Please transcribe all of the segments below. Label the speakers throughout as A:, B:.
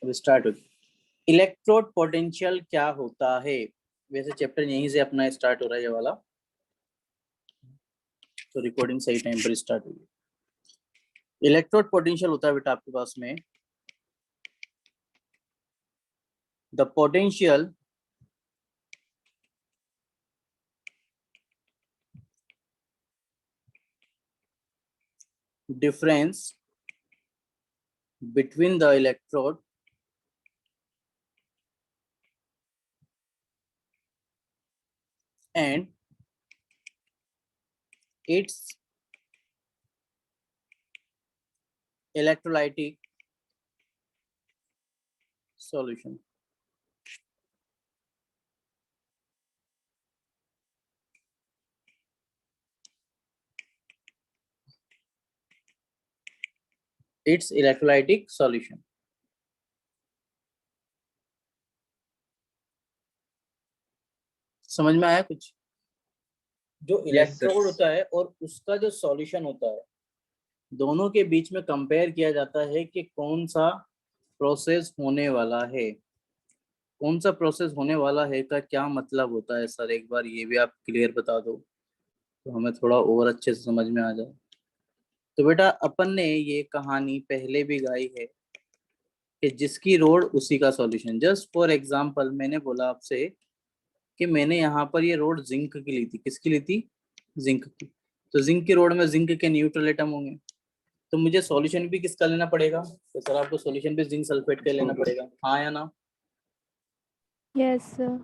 A: अब स्टार्ट हो। Electrode potential क्या होता है? वैसे चैप्टर यहीं से अपना स्टार्ट हो रहा है ये वाला, तो रिकॉर्डिंग सही टाइम पर स्टार्ट हुई। इलेक्ट्रोड पोटेंशियल होता है बेटा आपके पास में the potential difference between the electrode and its electrolytic solution. Its electrolytic solution. समझ में आया कुछ? जो इलेक्ट्रोड होता है और उसका जो सॉल्यूशन होता है, दोनों के बीच में कंपेयर किया जाता है कि कौन सा प्रोसेस होने वाला है। कौन सा प्रोसेस होने वाला है का क्या मतलब होता है सर? एक बार ये भी आप क्लियर बता दो तो हमें थोड़ा और अच्छे से समझ में आ जाए। तो बेटा अपन ने ये कहानी पहले भी गाई है कि जिसकी रोड उसी का सॉल्यूशन। जस्ट फॉर एग्जांपल मैंने बोला आपसे कि मैंने यहाँ पर ये रोड जिंक की ली थी। किसकी ली थी? जिंक की। तो जिंक की रोड में जिंक के न्यूट्रल एटम होंगे, तो मुझे सॉल्यूशन भी किसका लेना पड़ेगा? तो सर आपको सॉल्यूशन भी जिंक सल्फेट का लेना पड़ेगा, हाँ या ना?
B: Yes sir.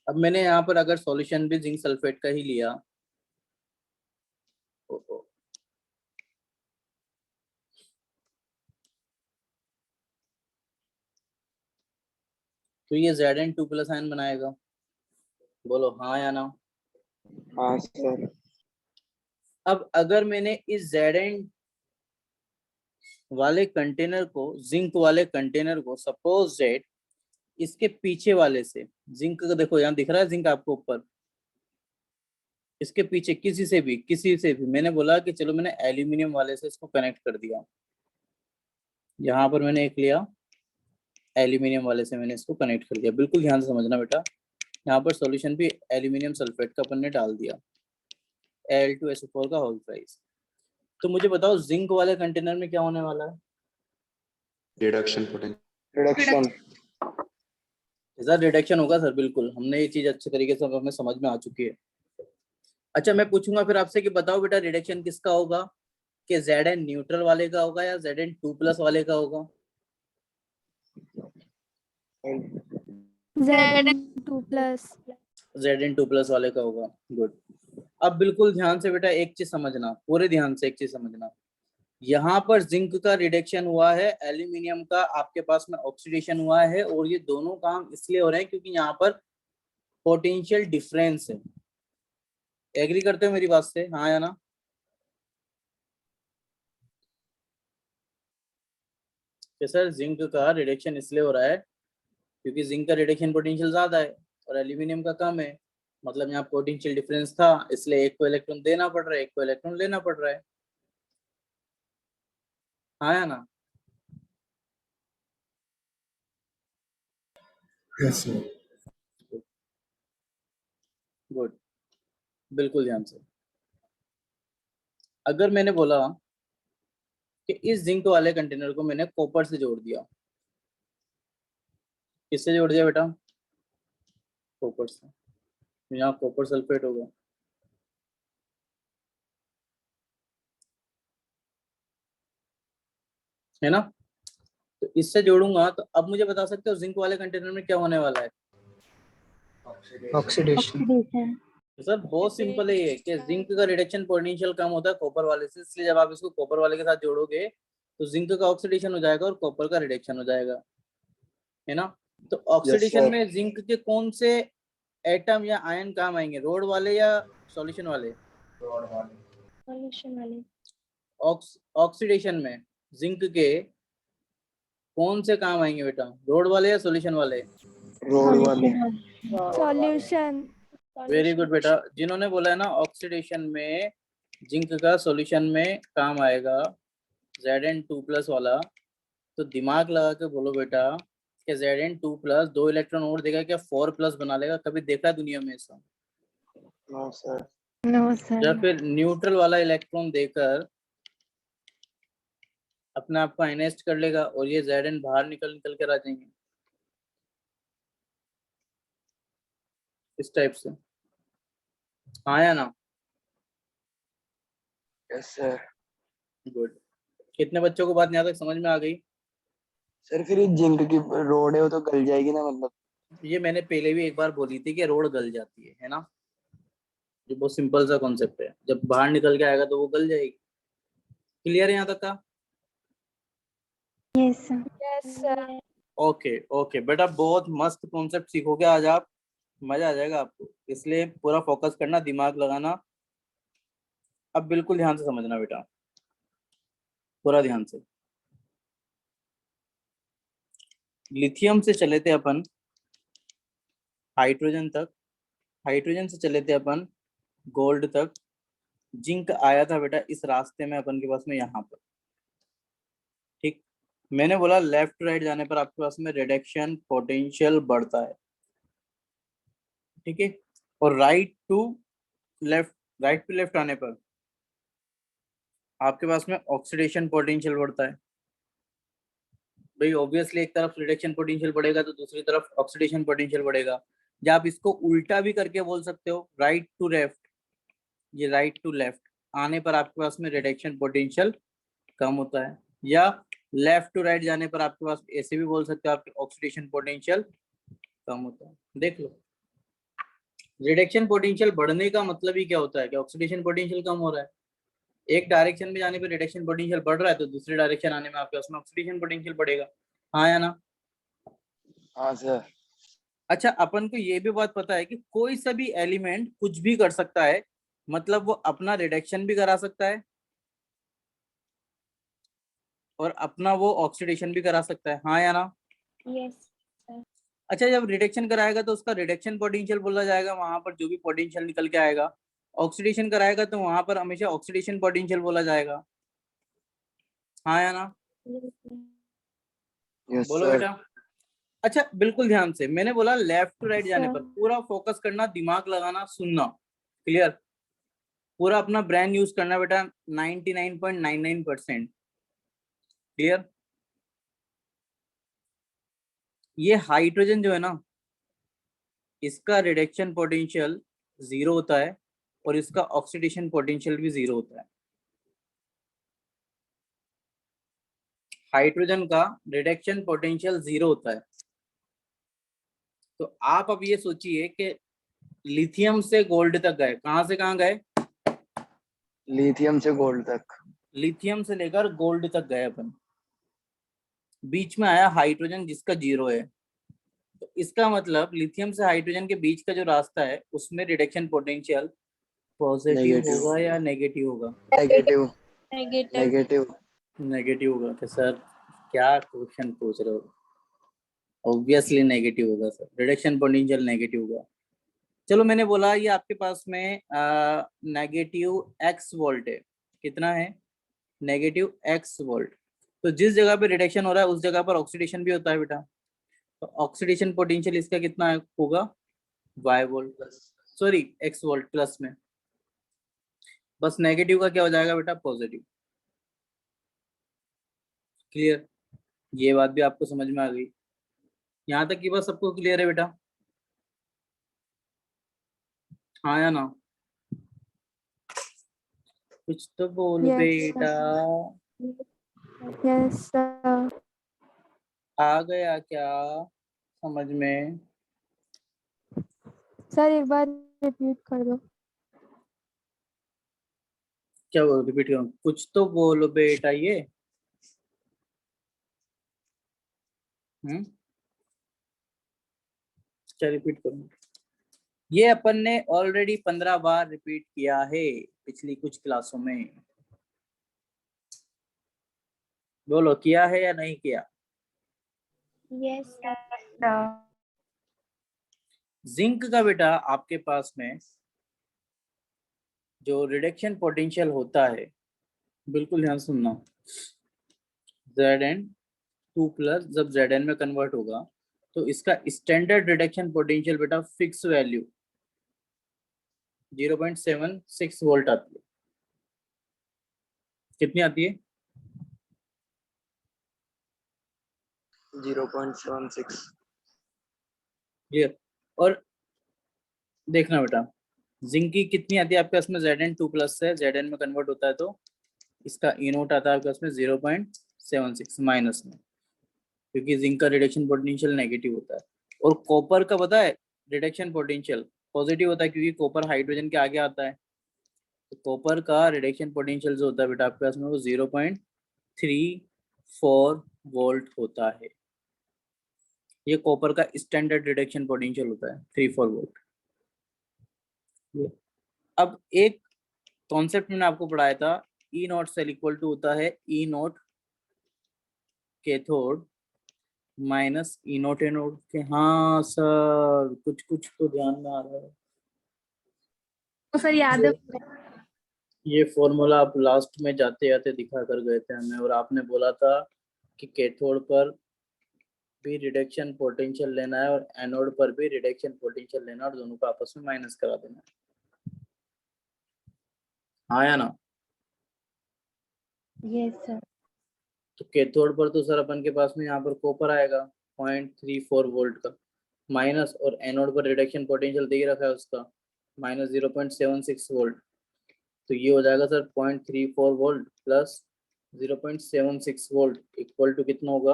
A: अब मैंने यहाँ पर अगर सॉल्यूशन भी जिंक सल्फेट का ही लिया, तो ये Zn2+ आयन बनाएगा। बोलो हाँ या ना?
C: हाँ सर।
A: अब अगर मैंने इस Zn वाले कंटेनर को, जिंक वाले कंटेनर को, सपोज दैट इसके पीछे वाले से जिंक का, देखो यहाँ दिख रहा है जिंक आपको ऊपर, इसके पीछे किसी से भी मैंने बोला कि चलो मैंने एल्यूमिनियम वाले से इसको कनेक्ट कर दिया। यहाँ पर मैंने एक लिया एल्यूमिनियम वाले से, मैंने इसको कनेक्ट कर दिया। बिल्कुल ध्यान से समझना बेटा, यहाँ पर सॉल्यूशन भी एल्यूमिनियम सल्फेट का अपन ने डाल दिया, Al2SO4 का होल प्राइस। तो मुझे बताओ जिंक वाले कंटेनर में क्या होने वाला है?
D: Reduction potential.
C: Reduction.
A: Sir reduction होगा सर, बिल्कुल। हमने ये चीज अच्छे तरीके से हमें समझ में आ चुकी है। अच्छा मैं पूछूंगा फिर आपसे कि बताओ बेटा रिडक्शन किसका होगा, कि Zn न्यूट्रल वाले का होगा या Zn2+ वाले का होगा?
B: Zn2+।
A: Zn2+ वाले का होगा। गुड। अब बिल्कुल ध्यान से बेटा एक चीज समझना, पूरे ध्यान से एक चीज समझना। यहाँ पर जिंक का रिडक्शन हुआ है, एल्यूमिनियम का आपके पास में ऑक्सीडेशन हुआ है, और ये दोनों काम इसलिए हो रहे हैं क्योंकि यहाँ पर पोटेंशियल डिफरेंस है। एग्री करते हो मेरी बात से, हाँ या ना? कि सर जिंक का रिडक्शन इसलिए हो रहा है क्योंकि जिंक का रिडक्शन पोटेंशियल ज्यादा है और एल्यूमिनियम का कम है। मतलब यहाँ पोटेंशियल डिफरेंस था, इसलिए एक को इलेक्ट्रॉन देना पड़ रहा है, एक को इलेक्ट्रॉन लेना पड़ रहा है, हाँ या ना?
D: Yes sir.
A: गुड। बिल्कुल ध्यान से। अगर मैंने बोला कि इस जिंक वाले कंटेनर को मैंने कॉपर से जोड़ दिया, किससे जोड़ दिया बेटा? कॉपर से। यहाँ कॉपर सल्फेट होगा, है ना? तो इससे जोड़ूंगा तो अब मुझे बता सकते हो जिंक वाले कंटेनर में क्या होने वाला है?
C: ऑक्सीडेशन।
A: तो सर बहुत सिंपल है ये कि जिंक का रिडक्शन पोटेंशियल कम होता है कॉपर वाले से, इसलिए जब आप इसको कॉपर वाले के साथ जोड़ोगे तो जिंक का ऑक्सीडेशन हो जाएगा और कॉपर का रिडक्शन हो जाएगा, है ना? तो ऑक्सीडेशन में जिंक के कौन से एटम या आयन काम आएंगे, रोड वाले या सॉल्यूशन वाले?
B: सॉल्यूशन वाले।
A: ऑक्सीडेशन में जिंक के कौन से काम आएंगे बेटा, रोड वाले या सॉल्यूशन वाले?
C: रोड वाले।
B: सॉल्यूशन।
A: वेरी गुड बेटा। जिन्होंने बोला है ना ऑक्सीडेशन में जिंक का सॉल्यूशन में काम आएगा, Zn2+ वाला, तो दिमाग लगा के बोलो बेटा कि Zn2+ 2 इलेक्ट्रॉन और देगा क्या 4+ बना लेगा? कभी देखा है दुनिया में ऐसा?
C: No sir.
B: No,
A: yeah
B: sir.
A: फिर न्यूट्रल वाला इलेक्ट्रॉन देकर अपने आप को आयनाइज्ड कर लेगा और ये Zn बाहर निकल निकल कर आ जाएंगे इस टाइप से। हाँ या ना?
C: Yes sir.
A: गुड। कितने बच्चों को बात यहाँ तक समझ में आ गई?
C: सर फिर ये जिंक की रोड है वो तो गल जाएगी ना, मतलब?
A: ये मैंने पहले भी एक बार बोली थी कि रोड गल जाती है ना? ये बहुत सिंपल सा कॉन्सेप्ट है, जब बाहर निकल के आएगा तो वो गल जाएगी। क्लियर है यहाँ तक का?
B: Yes, sir. Yes, sir.
A: Okay okay बेटा, बहुत मस्त कॉन्सेप्ट सीखोगे आज आप, मजा आ जाएगा आपको, इसलिए पूरा फोकस करना, दिमाग लगाना। अब बिल्कुल ध्यान से समझना बेटा, पूरा ध्यान से। लिथियम से चले थे अपन हाइड्रोजन तक, हाइड्रोजन से चले थे अपन गोल्ड तक, जिंक आया था बेटा इस रास्ते में अपन के पास में यहाँ पर। ठीक, मैंने बोला लेफ्ट टू राइट जाने पर आपके पास में रिडक्शन पोटेंशियल बढ़ता है, ठीक है, और राइट टू लेफ्ट आने पर आपके पास में ऑक्सीडेशन पोटेंशियल बढ़ता है। भाई ऑब्वियसली एक तरफ रिडक्शन पोटेंशियल बढ़ेगा तो दूसरी तरफ ऑक्सीडेशन पोटेंशियल बढ़ेगा। या आप इसको उल्टा भी करके बोल सकते हो, राइट टू लेफ्ट, ये राइट टू लेफ्ट आने पर आपके पास में रिडक्शन पोटेंशियल कम होता है, या लेफ्ट टू राइट जाने पर आपके पास ऐसे भी बोल सकते हो आपके ऑक्सीडेशन पोटेंशियल कम होता है। देख लो, रिडक्शन पोटेंशियल बढ़ने का मतलब ही क्या होता है कि ऑक्सीडेशन पोटेंशियल कम हो रहा है। एक डायरेक्शन में जाने पर रिडक्शन पोटेंशियल बढ़ रहा है तो दूसरे डायरेक्शन आने में आपके पास में ऑक्सीडेशन पोटेंशियल बढ़ेगा। हाँ या ना?
C: हाँ सर।
A: अच्छा, अपन को ये भी बात पता है कि कोई सा भी एलिमेंट कुछ भी कर सकता है, मतलब वो अपना रिडक्शन भी करा सकता है और अपना वो ऑक्सीडेशन भी करा सकता है। हाँ या ना?
B: Yes, sir.
A: अच्छा, जब रिडक्शन कराएगा तो उसका रिडक्शन पोटेंशियल बोला जाएगा, वहां पर जो भी पोटेंशियल निकल के आएगा। ऑक्सीडेशन कराएगा तो वहां पर हमेशा ऑक्सीडेशन पोटेंशियल बोला जाएगा। हाँ या ना?
C: यस
A: बोलो
C: सर।
A: बेटा। अच्छा बिल्कुल ध्यान से, मैंने बोला लेफ्ट टू राइट जाने
B: Sir.
A: पर पूरा फोकस करना, दिमाग लगाना, सुनना, क्लियर, पूरा अपना ब्रेन यूज करना बेटा 99.99%, क्लियर। ये हाइड्रोजन जो है ना, इसका रिडक्शन पोटेंशियल 0 होता है और इसका ऑक्सीडेशन पोटेंशियल भी 0 होता है। हाइड्रोजन का रिडक्शन पोटेंशियल 0 होता है। तो आप अब ये सोचिए कि लिथियम से गोल्ड तक गए, कहां से कहां गए?
C: लिथियम से गोल्ड तक।
A: लिथियम से लेकर गोल्ड तक गए अपन, बीच में आया हाइड्रोजन जिसका 0 है। तो इसका मतलब लिथियम से हाइड्रोजन के बीच का जो रास्ता है उसमें रिडक्शन पोटेंशियल पॉजिटिव
C: नेगेटिव।
A: होगा या नेगेटिव होगा?
C: नेगेटिव।
B: Negative.
C: नेगेटिव।
A: नेगेटिव होगा। तो सर क्या क्वेश्चन पूछ रहे हो? ऑब्वियसली नेगेटिव होगा सर, रिडक्शन पोटेंशियल नेगेटिव होगा। चलो मैंने बोला ये आपके पास में नेगेटिव x वोल्ट है, कितना है? Negative x volt. तो जिस जगह पे रिडक्शन हो रहा है उस जगह पर ऑक्सीडेशन भी होता है बेटा, तो ऑक्सीडेशन पोटेंशियल इसका कितना होगा? y volt, sorry x volt plus में। बस नेगेटिव का क्या हो जाएगा बेटा? पॉजिटिव। क्लियर? ये बात भी आपको समझ में आ गई? यहाँ तक की बात सबको क्लियर है बेटा? हाँ या ना? कुछ तो बोलो
B: Yes,
A: बेटा।
B: sir. Yes, sir.
A: आ गया क्या समझ में?
B: सर एक बार रिपीट कर दो।
A: क्या बोलो? रिपीट करो, कुछ तो बोलो बेटा। ये क्या रिपीट करूं? ये अपन ने ऑलरेडी 15 बार रिपीट किया है पिछली कुछ क्लासों में। बोलो किया है या नहीं किया?
B: Yes, sir.
A: जिंक का बेटा आपके पास में जो रिडक्शन पोटेंशियल होता है, बिल्कुल ध्यान सुनना, Zn2 प्लस, जब Zn में कन्वर्ट होगा तो इसका स्टैंडर्ड रिडक्शन पोटेंशियल बेटा फिक्स वैल्यू 0.76 वोल्ट आती है। कितनी आती है?
C: 0.76।
A: ये और देखना बेटा, जिंक की कितनी आती है आपके पास में? Zn2 प्लस से Zn में कन्वर्ट होता है तो इसका ई नोट आता है आपके पास में 0.76 माइनस में, क्योंकि जिंक का रिडक्शन पोटेंशियल नेगेटिव होता है। और कॉपर का पता है रिडक्शन पोटेंशियल पॉजिटिव होता है, क्योंकि कॉपर हाइड्रोजन के आगे आता है। तो कॉपर का रिडक्शन पोटेंशियल जो होता है बेटा आपके पास में वो 0.34 वोल्ट होता है। ये कॉपर का स्टैंडर्ड रिडक्शन पोटेंशियल होता है 34 वोल्ट। अब एक कॉन्सेप्ट मैंने आपको पढ़ाया था, E naught cell equal to होता है E naught cathode minus E naught anode के। हाँ सर, कुछ कुछ तो ध्यान में आ रहा है।
B: तो सर याद है।
A: ये फॉर्मूला आप लास्ट में जाते जाते दिखा कर गए थे हमें, और आपने बोला था कि कैथोड पर भी रिडक्शन पोटेंशियल लेना है और एनोड पर भी रिडक्शन पोटेंशियल लेना है, और दोनों को आपस में माइनस करा देना है। हाँ या ना?
B: Yes sir.
A: तो कैथोड पर तो सर अपन के पास में यहाँ पर कॉपर आएगा 0.34 वोल्ट का माइनस, और एनोड पर रिडक्शन पोटेंशियल दे रखा है उसका माइनस 0.76 वोल्ट। तो ये हो जाएगा sir 0.34 volt plus 0.76 volt equal to कितना होगा?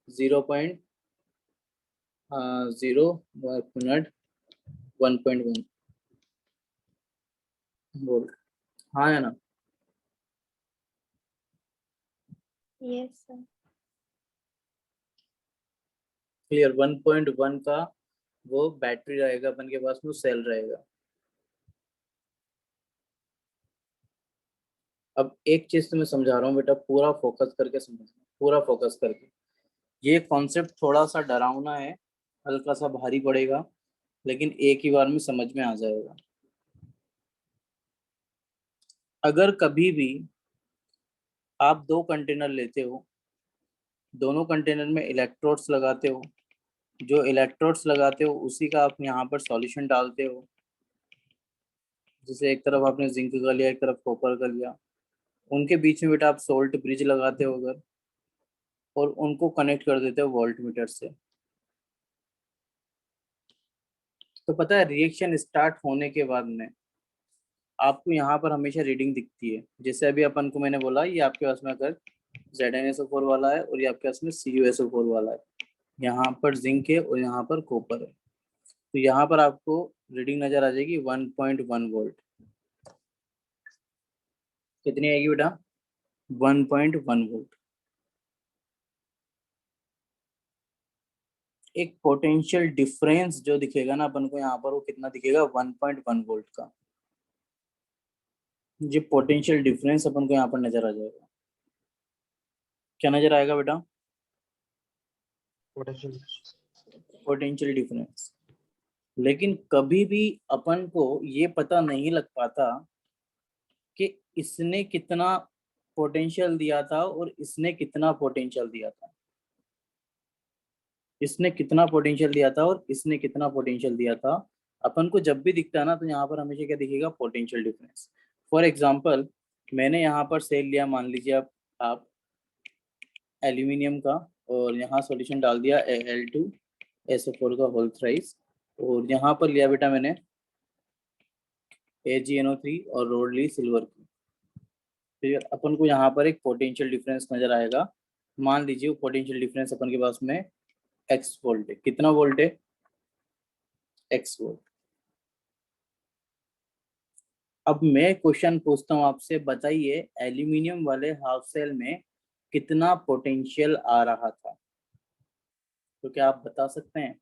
A: 1.1 वोल्ट। हाँ या ना?
B: Yes sir.
A: क्लियर? 1.1 का वो बैटरी रहेगा अपन के पास में, सेल रहेगा। अब एक चीज तो मैं समझा रहा हूँ बेटा, पूरा फोकस करके समझना, पूरा फोकस करके। ये कॉन्सेप्ट थोड़ा सा डरावना है, हल्का सा भारी पड़ेगा, लेकिन एक ही बार में समझ में आ जाएगा। अगर कभी भी आप दो कंटेनर लेते हो, दोनों कंटेनर में इलेक्ट्रोड्स लगाते हो, जो इलेक्ट्रोड्स लगाते हो उसी का आप यहाँ पर सॉल्यूशन डालते हो। जैसे एक तरफ आपने जिंक का लिया, एक तरफ कॉपर का लिया, उनके बीच में बेटा आप सोल्ट ब्रिज लगाते हो अगर, और उनको कनेक्ट कर देते हो वोल्टमीटर से, तो पता है रिएक्शन स्टार्ट होने के बाद में आपको यहाँ पर हमेशा रीडिंग दिखती है। जैसे अभी अपन को मैंने बोला, ये आपके पास में अगर ZnSO4 वाला है और ये आपके पास में CuSO4 वाला है, यहाँ पर जिंक है और यहाँ पर कॉपर है, तो यहाँ पर आपको रीडिंग नजर आ जाएगी 1.1 वोल्ट। कितनी आएगी बेटा? 1.1 वोल्ट। एक पोटेंशियल डिफरेंस जो दिखेगा ना अपन को यहाँ पर, वो कितना दिखेगा? 1.1 वोल्ट का। ये पोटेंशियल डिफरेंस अपन को यहाँ पर नजर आ जाएगा। क्या नजर आएगा बेटा? Potential difference. लेकिन कभी भी अपन को ये पता नहीं लग पाता कि इसने कितना पोटेंशियल दिया था और इसने कितना पोटेंशियल दिया था, इसने कितना पोटेंशियल दिया था और इसने कितना पोटेंशियल दिया था। अपन को जब भी दिखता है ना, तो यहाँ पर हमेशा क्या दिखेगा? Potential difference. फॉर एग्जाम्पल, मैंने यहाँ पर सेल लिया, मान लीजिए आप एल्यूमिनियम का, और यहाँ सॉल्यूशन डाल दिया Al2SO4 का होल थ्राइस, और यहाँ पर लिया बेटा मैंने AgNO3 और रोड ली सिल्वर की। फिर अपन को यहाँ पर एक पोटेंशियल डिफरेंस नजर आएगा। मान लीजिए वो पोटेंशियल डिफरेंस अपन के पास में x वोल्ट है। कितना वोल्ट है? x volt. अब मैं क्वेश्चन पूछता हूँ आपसे, बताइए एल्यूमिनियम वाले हाफ सेल में कितना पोटेंशियल आ रहा था? तो क्या आप बता सकते हैं?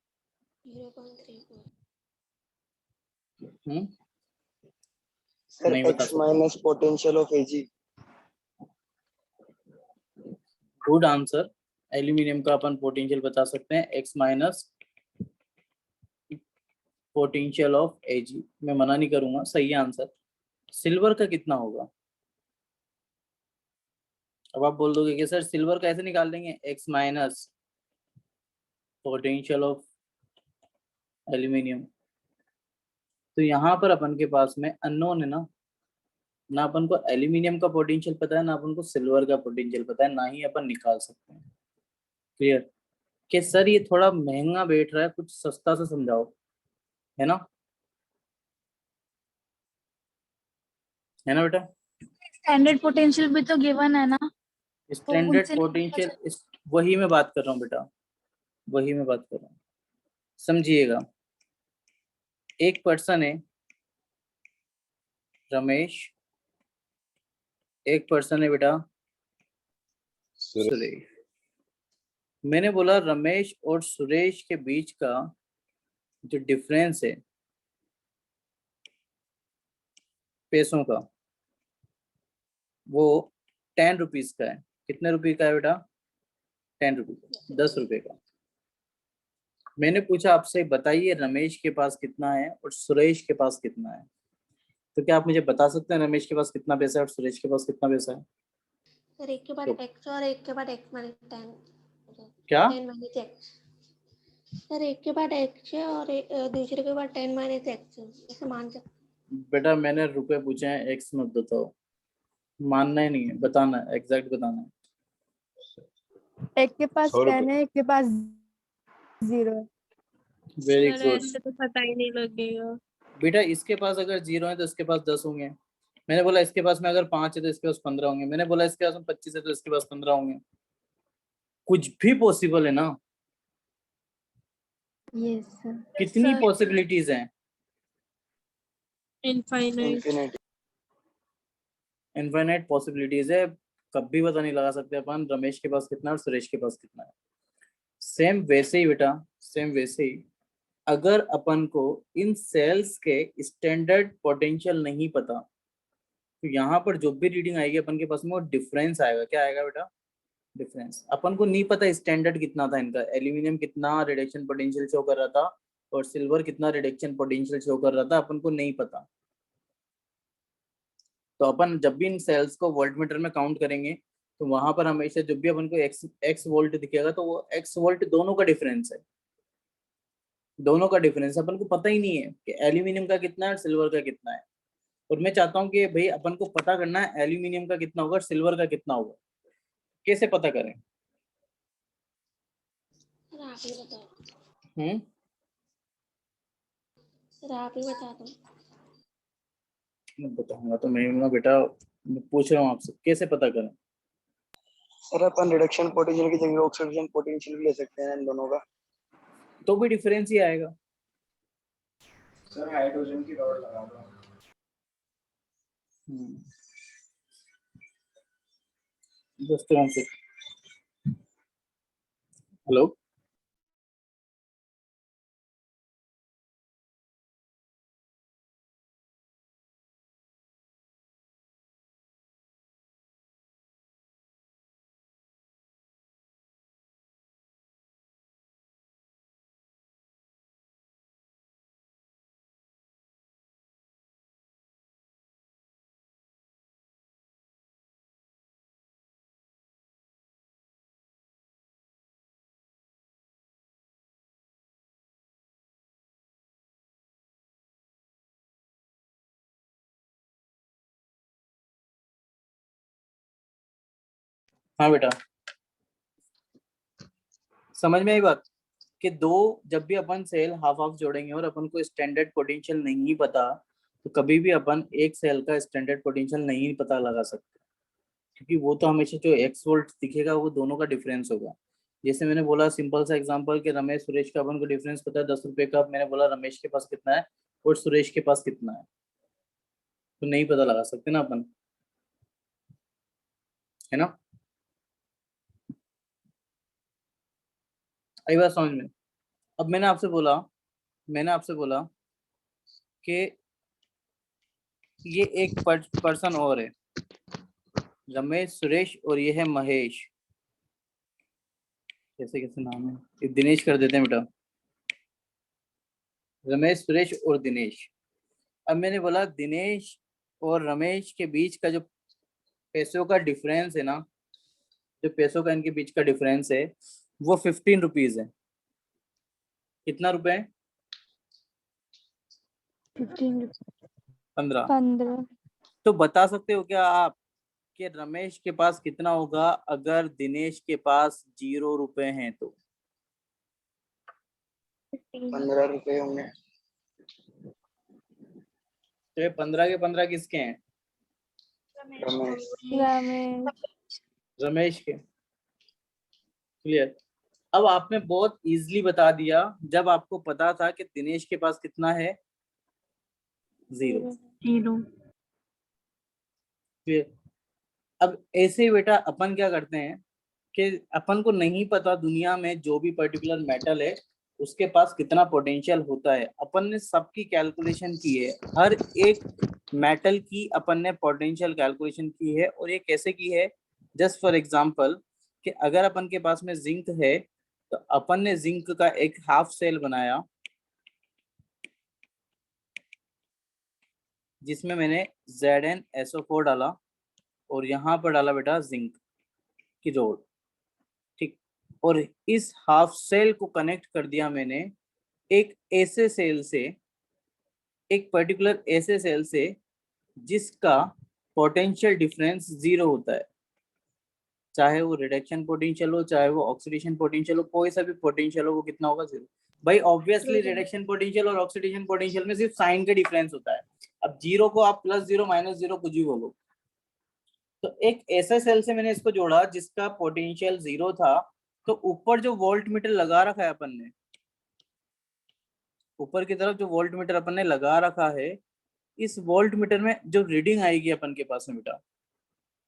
A: 0.34।
C: सर
A: नहीं बता
C: x
A: सकते।
C: Minus potential of Ag।
A: Good answer. Aluminium का अपन पोटेंशियल बता सकते हैं x minus potential of Ag। मैं मना नहीं करूंगा, सही आंसर। सिल्वर का कितना होगा? अब आप बोल दोगे कि सर सिल्वर कैसे निकाल देंगे, x minus potential of aluminium. तो यहाँ पर अपन के पास में अननोन है ना, ना अपन को एल्यूमिनियम का पोटेंशियल पता है, ना अपन को सिल्वर का पोटेंशियल पता है, ना ही अपन निकाल सकते हैं। क्लियर? कि सर ये थोड़ा महंगा बैठ रहा है, कुछ सस्ता से समझाओ, है ना, है ना बेटा?
B: स्टैंडर्ड पोटेंशियल भी तो गिवन है ना, तो
A: स्टैंडर्ड
B: उनसे नहीं पता
A: पोटेंशियल
B: चल-
A: वही मैं बात कर रहा हूँ बेटा, वही मैं बात कर रहा हूँ, समझिएगा। एक पर्सन है रमेश, एक पर्सन है बेटा सुरेश। मैंने बोला रमेश और सुरेश के बीच का जो डिफरेंस है पैसों का, वो 10 रुपीज का है। कितने रुपए का है बेटा? 10 रुपीज, 10 रुपए का। मैंने पूछा आपसे बताइए रमेश के पास कितना है और सुरेश के पास कितना है, तो क्या आप मुझे बता सकते हैं रमेश के पास कितना पैसा है और सुरेश के पास कितना पैसा है?
E: सर एक के बाद x और एक के बाद x माइनस 10।
A: क्या?
E: 10 माइनस x। सर एक के बाद x है और दूसरे के बाद 10 माइनस x, ऐसे मान सकते।
A: बेटा मैंने रुपए पूछे हैं, एक्स मत बताओ, मानना ही नहीं है, बताना है, एग्जैक्ट बताना है।
B: एक के पास 10 है, एक के पास 0 है।
A: वेरी
F: सर
A: गुड
F: ऐसे तो पता ही नहीं लगेगा।
A: बेटा। इसके पास अगर 0 है तो इसके पास 10 होंगे। मैंने बोला इसके पास में अगर 5 है तो इसके पास 15 होंगे। मैंने बोला इसके पास में 25 है तो इसके पास 15 होंगे। कुछ भी पॉसिबल है ना।
B: Yes sir.
A: कितनी
F: सर
A: पॉसिबिलिटीज हैं?
F: इनफाइनाइट।
C: इन्फिनिटी।
A: इनफाइनाइट पॉसिबिलिटीज है। कभी पता नहीं लगा सकते अपन रमेश के पास कितना है और सुरेश के पास कितना है। सेम वैसे ही बेटा, सेम वैसे ही अगर अपन को इन सेल्स के स्टैंडर्ड पोटेंशियल नहीं पता तो यहाँ पर जो भी रीडिंग आएगी अपन के पास में वो डिफरेंस आएगा। क्या आएगा बेटा? डिफरेंस। अपन को नहीं पता स्टैंडर्ड कितना था इनका, एल्यूमिनियम कितना रिडक्शन पोटेंशियल शो कर रहा था और सिल्वर कितना रिडक्शन पोटेंशियल शो कर रहा था, अपन को नहीं पता। तो अपन जब भी इन सेल्स को वोल्टमीटर में काउंट करेंगे तो वहां पर हमेशा जब भी अपन को एक्स वोल्ट दिखेगा तो वो एक्स वोल्ट दोनों का डिफरेंस है, दोनों का डिफरेंस। अपन को पता ही नहीं है कि एल्यूमिनियम का कितना है और सिल्वर का कितना है। और मैं चाहता हूँ कि भाई अपन को पता करना है एल्यूमिनियम का कितना होगा और सिल्वर का कितना होगा। कैसे पता करें?
E: सर आप ही बताओ। सर आप ही बता दो।
A: मैं बताऊंगा तो मैं बेटा, मैं पूछ रहा हूँ आपसे कैसे पता करें।
C: सर अपन रिडक्शन पोटेंशियल की जगह ऑक्सीडेशन पोटेंशियल भी ले सकते हैं इन दोनों का।
A: तो भी डिफरेंस ही आएगा।
D: सर हाइड्रोजन की रॉड लगा दो।
A: दोस्तों से हेलो, हाँ बेटा, समझ में आई बात कि दो जब भी अपन सेल हाफ हाफ जोड़ेंगे और अपन को स्टैंडर्ड पोटेंशियल नहीं पता तो कभी भी अपन एक सेल का स्टैंडर्ड पोटेंशियल नहीं पता लगा सकते, क्योंकि वो तो हमेशा जो एक्स वोल्ट दिखेगा वो दोनों का डिफरेंस होगा। जैसे मैंने बोला सिंपल सा एग्जांपल कि रमेश सुरेश का अपन को डिफरेंस पता है 10 रुपए का। मैंने बोला रमेश के पास कितना है और सुरेश के पास कितना है, तो नहीं पता लगा सकते ना अपन, है ना। आई बात समझ में? अब मैंने आपसे बोला कि ये एक पर्सन और है, रमेश सुरेश और ये है महेश। कैसे कैसे नाम है, ये दिनेश कर देते हैं बेटा, रमेश सुरेश और दिनेश। अब मैंने बोला दिनेश और रमेश के बीच का जो पैसों का डिफरेंस है ना, जो पैसों का इनके बीच का डिफरेंस है वो 15 रुपीज है। कितना रुपए? 15।
B: 15।
A: तो बता सकते हो क्या आप कि रमेश के पास कितना होगा अगर दिनेश के पास 0 रुपए हैं? तो
C: 15 रुपए होंगे।
A: तो ये 15 के 15 किसके हैं?
C: रमेश।
B: रमेश।
A: रमेश के। क्लियर? अब आपने बहुत इजीली बता दिया जब आपको पता था कि दिनेश के पास कितना है, 0।
F: 0।
A: क्लियर? अब ऐसे ही बेटा अपन क्या करते हैं कि अपन को नहीं पता दुनिया में जो भी पर्टिकुलर मेटल है उसके पास कितना पोटेंशियल होता है। अपन ने सबकी कैलकुलेशन की है, हर एक मेटल की अपन ने पोटेंशियल कैलकुलेशन की है। और ये कैसे की है? जस्ट फॉर एग्जांपल कि अगर अपन के पास में जिंक है तो अपन ने जिंक का एक हाफ सेल बनाया जिसमें मैंने ZnSO4 डाला और यहाँ पर डाला बेटा जिंक की रोड, ठीक। और इस हाफ सेल को कनेक्ट कर दिया मैंने एक ऐसे सेल से, एक पर्टिकुलर ऐसे सेल से जिसका पोटेंशियल डिफरेंस 0 होता है। चाहे वो रिडक्शन पोटेंशियल हो, चाहे वो ऑक्सीडेशन पोटेंशियल हो, कोई सा भी पोटेंशियल हो, वो कितना होगा? 0। भाई ऑब्वियसली रिडक्शन पोटेंशियल और ऑक्सीडेशन पोटेंशियल में सिर्फ साइन का डिफरेंस होता है। अब 0 को आप +0 -0 कुछ भी बोलो। तो एक ऐसे सेल से मैंने इसको जोड़ा जिसका पोटेंशियल 0 था। तो ऊपर जो वोल्ट मीटर लगा रखा है अपन ने, ऊपर की तरफ जो वोल्ट मीटर अपन ने लगा रखा है, इस वोल्ट मीटर में जो रीडिंग आएगी अपन के पास में बेटा,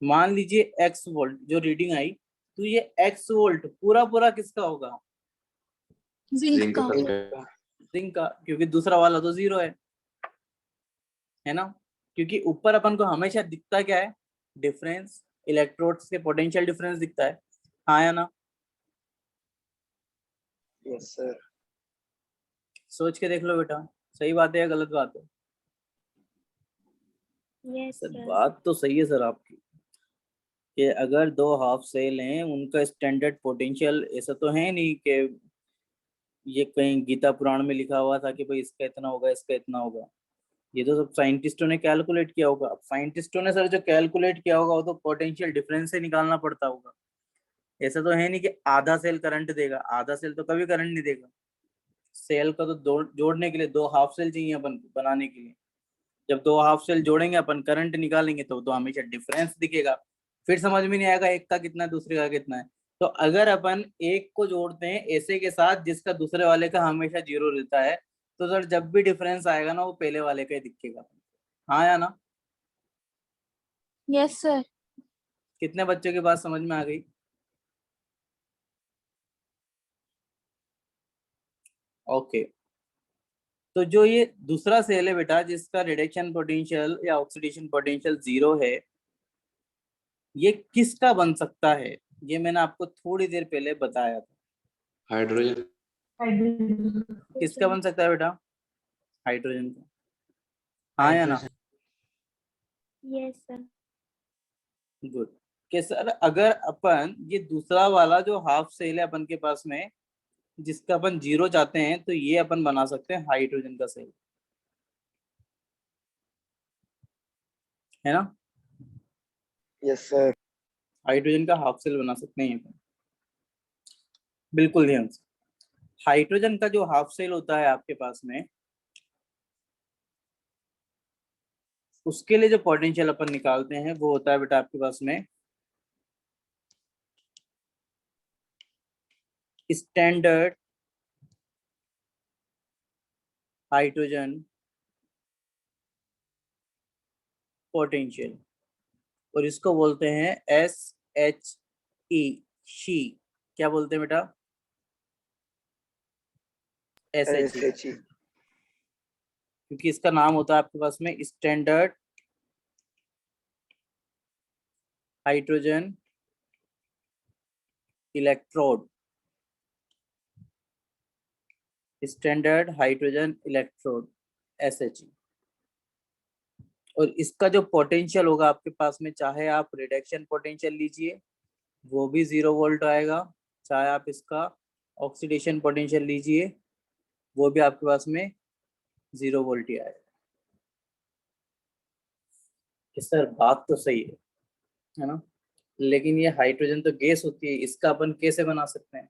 A: मान लीजिए x वोल्ट जो रीडिंग आई, तो ये x वोल्ट पूरा पूरा किसका होगा?
F: जिंक का।
A: जिंक का, क्योंकि दूसरा वाला तो 0 है ना। क्योंकि ऊपर अपन को हमेशा दिखता क्या है? डिफरेंस, इलेक्ट्रोड्स के पोटेंशियल डिफरेंस दिखता है, हाँ या ना?
C: Yes sir.
A: सोच के देख लो बेटा, सही बात है या गलत बात है?
F: Yes
A: sir
F: sir.
A: बात तो सही है सर आपकी कि अगर दो हाफ सेल हैं उनका स्टैंडर्ड पोटेंशियल ऐसा तो है नहीं कि ये कहीं गीता पुराण में लिखा हुआ था कि भाई इसका इतना होगा, इसका इतना होगा। ये तो सब साइंटिस्टों ने कैलकुलेट किया होगा। अब साइंटिस्टों ने सर जो कैलकुलेट किया होगा वो तो पोटेंशियल डिफरेंस से निकालना पड़ता होगा। ऐसा तो है नहीं कि आधा सेल करंट देगा, आधा सेल तो कभी करंट नहीं देगा। सेल का तो जोड़ने के लिए दो हाफ सेल चाहिए अपन बनाने के लिए। जब दो हाफ सेल जोड़ेंगे अपन, करंट निकालेंगे तो हमेशा डिफरेंस दिखेगा। फिर समझ में नहीं आएगा एक का कितना है दूसरे का कितना है। तो अगर अपन एक को जोड़ते हैं ऐसे के साथ जिसका दूसरे वाले का हमेशा 0 रहता है, तो सर जब भी डिफरेंस आएगा ना वो पहले वाले का ही दिखेगा, हाँ या ना?
B: Yes sir.
A: कितने बच्चों की बात समझ में आ गई? ओके। तो जो ये दूसरा सेल है बेटा जिसका रिडक्शन पोटेंशियल या ऑक्सीडेशन पोटेंशियल 0 है, ये किसका बन सकता है? ये मैंने आपको थोड़ी देर पहले बताया था।
G: हाइड्रोजन।
A: किसका बन सकता है बेटा? हाइड्रोजन का, हाँ या ना?
F: Yes sir.
A: गुड। कि सर अगर अपन ये दूसरा वाला जो हाफ सेल है अपन के पास में जिसका अपन 0 चाहते हैं, तो ये अपन बना सकते हैं हाइड्रोजन का सेल, है ना?
C: Yes sir.
A: हाइड्रोजन का हाफ सेल बना सकते हैं अपन, बिल्कुल ध्यान से। हाइड्रोजन का जो हाफ सेल होता है आपके पास में, उसके लिए जो पोटेंशियल अपन निकालते हैं वो होता है बेटा आपके पास में स्टैंडर्ड हाइड्रोजन पोटेंशियल, और इसको बोलते हैं SHE, शी। क्या बोलते हैं बेटा? SHE, क्योंकि इसका नाम होता है आपके पास में standard hydrogen electrode, standard hydrogen electrode SHE। और इसका जो पोटेंशियल होगा आपके पास में, चाहे आप रिडक्शन पोटेंशियल लीजिए वो भी 0 वोल्ट आएगा। चाहे आप इसका ऑक्सीडेशन पोटेंशियल लीजिए, वो भी आपके पास में 0 वोल्ट ही आएगा। सर बात तो सही है ना, लेकिन ये हाइड्रोजन तो गैस होती है, इसका अपन कैसे बना सकते हैं?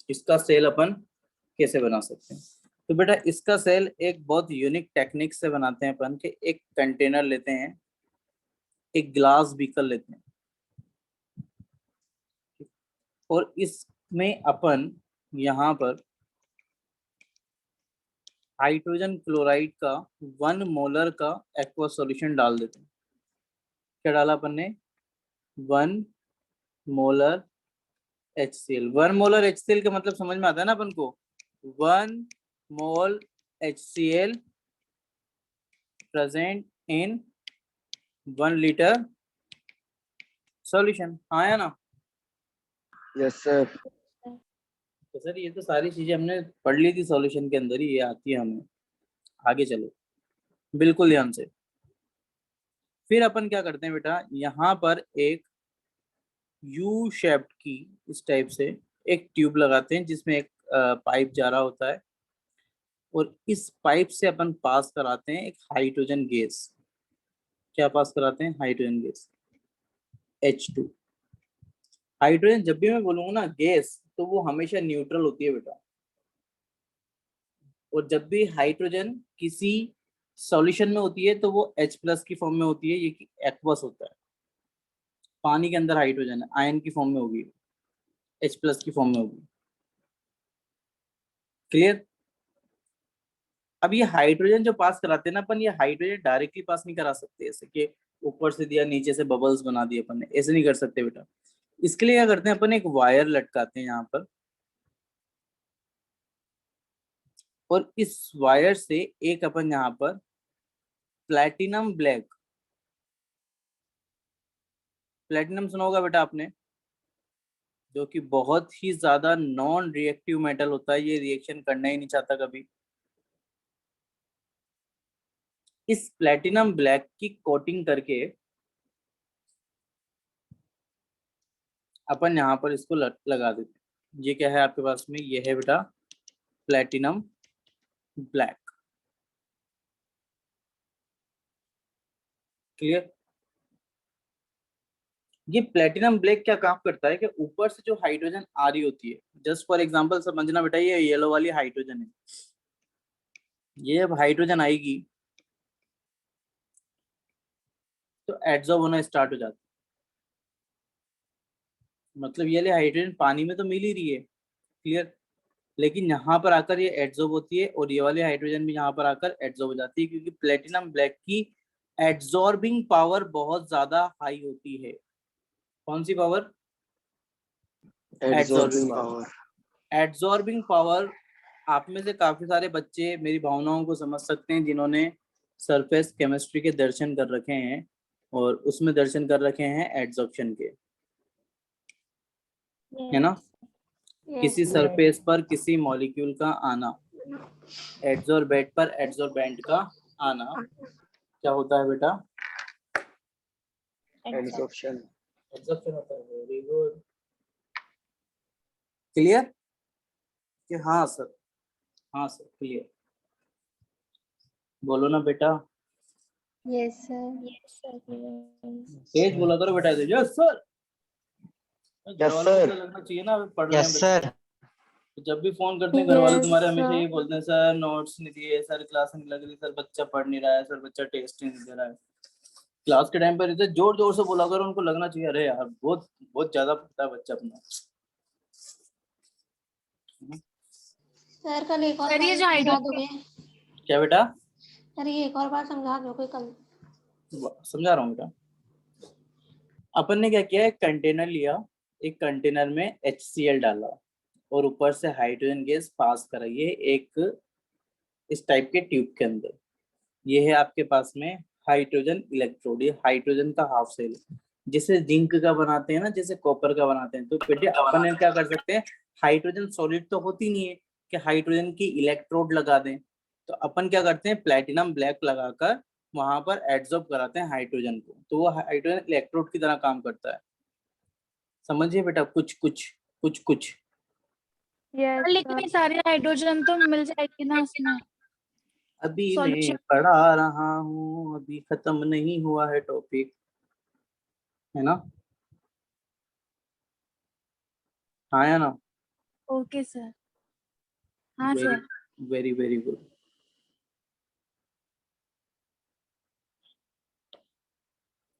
A: इसका सेल अपन कैसे बना सकते हैं? तो बेटा इसका सेल एक बहुत यूनिक टेक्निक से बनाते हैं अपन के। एक कंटेनर लेते हैं, एक ग्लास बीकर लेते हैं, और इसमें अपन यहाँ पर हाइड्रोजन क्लोराइड का 1 मोलर का एक्वा सॉल्यूशन डाल देते हैं। क्या डाला अपन ने? 1 मोलर HCl। 1 मोलर HCl का मतलब समझ में आता है ना अपन को? 1 मोल HCl present in 1 litre solution. हाँ या ना?
C: Yes sir.
A: तो सर ये तो सारी चीजें हमने पढ़ ली थी सॉल्यूशन के अंदर ही, ये आती है हमें। आगे चलो बिल्कुल ध्यान से। फिर अपन क्या करते हैं बेटा, यहाँ पर एक यू शेप्ड की इस टाइप से एक ट्यूब लगाते हैं जिसमें एक पाइप जा रहा होता है, और इस पाइप से अपन पास कराते हैं एक हाइड्रोजन गैस। क्या पास कराते हैं? Hydrogen gas H2। हाइड्रोजन जब भी मैं बोलूंगा ना गैस, तो वो हमेशा न्यूट्रल होती है बेटा। और जब भी हाइड्रोजन किसी सॉल्यूशन में होती है तो वो H+ की फॉर्म में होती है, ये कि एक्वस होता है। पानी के अंदर हाइड्रोजन है, आयन की फॉर्म में होगी, H+ की फॉर्म में होगी। क्लियर? अब ये हाइड्रोजन जो पास कराते हैं ना अपन, ये हाइड्रोजन डायरेक्टली पास नहीं करा सकते, ऐसे कि ऊपर से दिया नीचे से बबल्स बना दिए अपन ने, ऐसे नहीं कर सकते बेटा। इसके लिए क्या करते हैं अपन, एक वायर लटकाते हैं यहाँ पर, और इस वायर से एक अपन यहाँ पर प्लैटिनम ब्लैक, प्लैटिनम सुना होगा बेटा आपने, जो कि बहुत ही ज्यादा नॉन रिएक्टिव मेटल होता है, ये रिएक्शन करना ही नहीं चाहता कभी। इस प्लैटिनम ब्लैक की कोटिंग करके अपन यहाँ पर इसको लगा देते हैं। ये क्या है आपके पास में? ये है बेटा प्लैटिनम ब्लैक। क्लियर? ये प्लैटिनम ब्लैक क्या काम करता है कि ऊपर से जो हाइड्रोजन आ रही होती है, जस्ट फॉर एग्जांपल समझना बेटा, ये येलो वाली हाइड्रोजन है, ये जब हाइड्रोजन आएगी तो एड्सॉर्ब होना स्टार्ट हो जाता है। मतलब ये वाली हाइड्रोजन पानी में तो मिल ही रही है, क्लियर, लेकिन यहाँ पर आकर ये एड्सॉर्ब होती है, और ये वाली हाइड्रोजन भी यहाँ पर आकर एड्सॉर्ब हो जाती है, क्योंकि प्लैटिनम ब्लैक की एड्सॉर्बिंग पावर बहुत ज्यादा हाई होती है। कौन सी पावर? एड्सॉर्बिंग पावर। एड्सॉर्बिंग पावर। आप में से काफी सारे बच्चे मेरी भावनाओं को समझ सकते हैं जिन्होंने सरफेस केमिस्ट्री के दर्शन कर रखे हैं, और उसमें दर्शन कर रखे हैं एड्सॉर्प्शन के, है ना? किसी सरफेस पर किसी मॉलिक्यूल का आना, एड्सॉर्बेट पर एड्सॉर्बेंट का आना, क्या होता है बेटा?
C: एड्सॉर्प्शन।
A: एड्सॉर्प्शन होता है। Very good. क्लियर? कि हाँ सर, हाँ सर क्लियर। बोलो ना बेटा,
B: यस सर।
A: तेज बोला करो बेटा। Yes sir.
C: Yes sir.
A: लगना चाहिए ना पढ़ रहे हैं
C: यस सर।
A: तो जब भी फोन करते हैं घर वाले
B: Yes,
A: तुम्हारे हमेशा ये
B: sir.
A: बोलते हैं सर नोट्स नहीं दिए, सर क्लास नहीं लग रही, सर बच्चा पढ़ नहीं रहा है, सर बच्चा टेस्ट नहीं दे रहा है। क्लास के टाइम पर इधर जोर जोर से बोला करो, उनको लगना चाहिए अरे यार बहुत बहुत ज्यादा पढ़ता है बच्चा अपना।
E: सर कल एक और
F: सर, ये जो
E: बार समझा
F: हाइड्रोजन
E: दोगे?
A: क्या बेटा?
E: सर ये एक और बार समझा दोगे कल?
A: समझा रहा हूँ बेटा। अपन ने क्या किया, एक कंटेनर लिया, एक कंटेनर में HCl डाला, और ऊपर से हाइड्रोजन गैस पास कराइए एक इस टाइप के ट्यूब के अंदर। ये है आपके पास में हाइड्रोजन इलेक्ट्रोड, ये हाइड्रोजन का हाफ सेल, जिसे जिंक का बनाते हैं ना, जैसे कॉपर का बनाते हैं। तो बेटे अपन क्या कर सकते हैं, हाइड्रोजन सॉलिड तो होती नहीं है कि हाइड्रोजन की इलेक्ट्रोड लगा दें, तो अपन क्या करते हैं, प्लैटिनम ब्लैक लगाकर वहां पर एड्सॉर्ब कराते हैं हाइड्रोजन को, तो वो हाइड्रोजन इलेक्ट्रोड की तरह काम करता है। समझिए बेटा, कुछ कुछ कुछ कुछ
B: यस
F: लेकिन ये सारे हाइड्रोजन तो मिल जाएगी ना उसमें
A: अभी मैं
F: सॉल्यूशन।
A: पढ़ा रहा हूँ, अभी खत्म नहीं हुआ है टॉपिक, है ना? हाँ या ना?
F: Okay sir. हाँ
A: very
F: sir.
A: Very very good.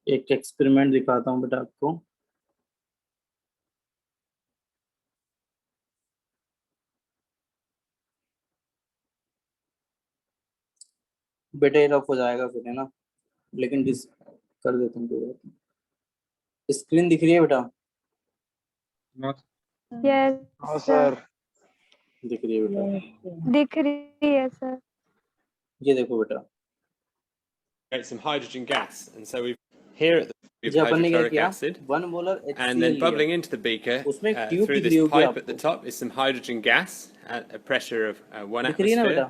A: एक एक्सपेरिमेंट दिखाता हूँ बेटा आपको। बेटा ये रफ हो जाएगा फिर, है ना? लेकिन डिस कर देता हूँ, कोई बात नहीं। स्क्रीन दिख रही है बेटा?
B: यस
C: हाँ
B: सर,
C: सर।
A: दिख रही है बेटा?
B: दिख रही है सर।
A: ये देखो बेटा,
G: Create some hydrogen gas, and so we've here at the
A: जो अपन ने क्या
G: hydrochloric
A: किया,
G: acid,
A: 1 molar
G: and then
A: HCl
G: bubbling
A: लिया,
G: into the beaker
A: उसमें एक ट्यूब
G: through
A: दिख
G: this
A: रही होगी
G: pipe at the
A: आपको,
G: top is some hydrogen gas at a pressure of 1
A: दिख रही है ना
G: atmosphere.
A: बेटा?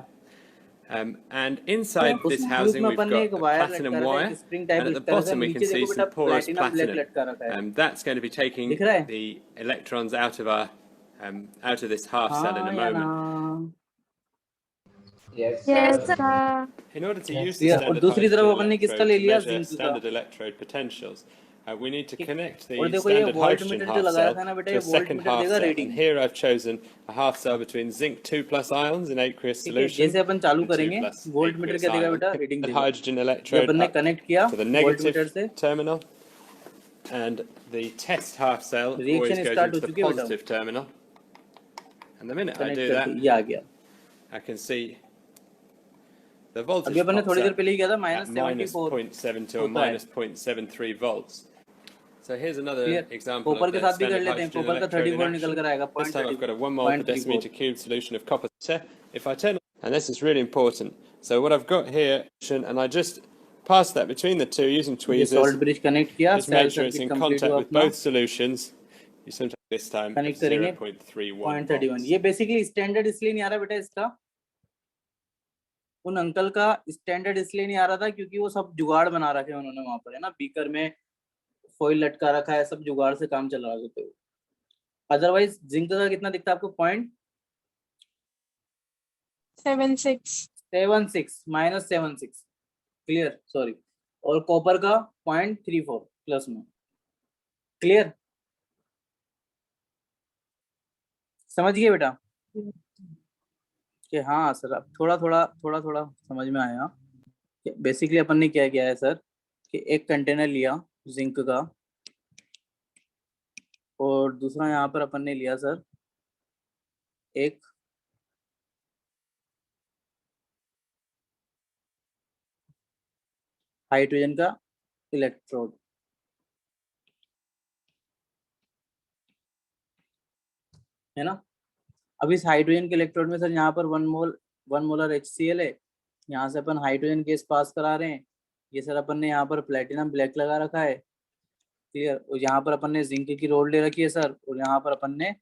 G: And inside
A: उस
G: this
A: ट्यूब
G: housing
A: में
G: we've
A: अपन ने एक
G: got a
A: वायर
G: platinum
A: लटका रखा है,
G: wire,
A: एक spring type
G: and at the
A: लटका रखा है,
G: bottom we can
A: नीचे
G: see
A: देखो बेटा
G: some porous
A: platinum black
G: platinum.
A: लटका रखा है,
G: That's going to be taking
A: दिख रहा है?
G: the electrons out of our out of this half cell in a
A: हाँ या ना?
G: moment.
D: Yes,
B: yes
D: sir.
B: Sir.
G: In order to use the
A: clear? और
G: standard
A: दूसरी तरफ
G: hydrogen
A: अपन ने किसका
G: electrode
A: ले
G: to
A: लिया,
G: measure
A: जिंक का।
G: standard electrode potentials, we need to
A: ठीक।
G: connect
A: और
G: the
A: देखो ये
G: standard
A: वोल्ट
G: hydrogen
A: मीटर जो
G: half
A: लगाया
G: cell
A: था ना बेटा,
G: to
A: ये
G: a
A: volt
G: second
A: metre
G: half
A: देगा
G: cell. And
A: reading.
G: here I've chosen a half cell between zinc 2+ ions in aqueous
A: ठीक है,
G: solution
A: जैसे अपन चालू
G: and 2+
A: करेंगे वोल्ट मीटर
G: aqueous
A: क्या देगा
G: ion.
A: बेटा, रीडिंग
G: The
A: देगा।
G: hydrogen
A: ये
G: electrode
A: अपन ने
G: up
A: कनेक्ट किया
G: to the
A: volt meter
G: negative
A: से,
G: terminal, and the test half cell always
A: reaction
G: goes
A: start हो
G: into the
A: चुकी है बेटा,
G: positive terminal. And the minute I
A: connect
G: do
A: कर
G: that,
A: दी, ये आ गया।
G: I can see the
A: अभी
G: voltage
A: अपन ने
G: pops
A: थोड़ी देर
G: up
A: पहले ही किया था
G: at minus
A: -74
G: 0.72 or
A: होता है।
G: minus 0.73 volts. So here's another
A: clear?
G: example
A: copper
G: of
A: के
G: the
A: साथ भी कर
G: standard
A: लेते हैं,
G: hydrogen
A: कॉपर का
G: electrode in
A: 34 निकल
G: action.
A: कर आएगा,
G: This time I've got a 1 mole per
A: 0.34।
G: decimeter cubed solution of copper. So if I turn, and this is really important, so what I've got here, and I just pass that between the two using
A: ये
G: tweezers,
A: salt bridge connect किया,
G: just
A: cell
G: make sure it's
A: circuit
G: in
A: complete
G: contact
A: हुआ
G: with
A: अपना,
G: both solutions. You sometimes this time
A: connect
G: of
A: करेंगे
G: 0.31
A: 0.31।
G: volts.
A: ये basically standard इसलिए नहीं आ रहा बेटा इसका, उन अंकल का स्टैंडर्ड इसलिए नहीं आ रहा था क्योंकि वो सब जुगाड़ बना रखे हैं उन्होंने वहां पर, है ना, बीकर में फॉइल लटका रखा है, सब जुगाड़ से काम चला रहे थे। अदरवाइज जिंक का कितना दिखता है आपको,
F: 76
A: -76, क्लियर, सॉरी, और कॉपर का 0.34 प्लस में, क्लियर, समझ गए बेटा? कि हाँ सर, अब थोड़ा थोड़ा समझ में आया। बेसिकली अपन ने क्या किया है सर, कि एक कंटेनर लिया जिंक का, और दूसरा यहाँ पर अपन ने लिया सर एक हाइड्रोजन का इलेक्ट्रोड, है ना। अब इस हाइड्रोजन के इलेक्ट्रोड में सर यहाँ पर 1 मोलर HCl है, यहाँ से अपन हाइड्रोजन गैस पास करा रहे हैं। ये सर अपन ने यहाँ पर प्लेटिनम ब्लैक लगा रखा है, क्लियर, और यहाँ पर अपन ने जिंक की रोड ले रखी है सर, और यहाँ पर अपन ने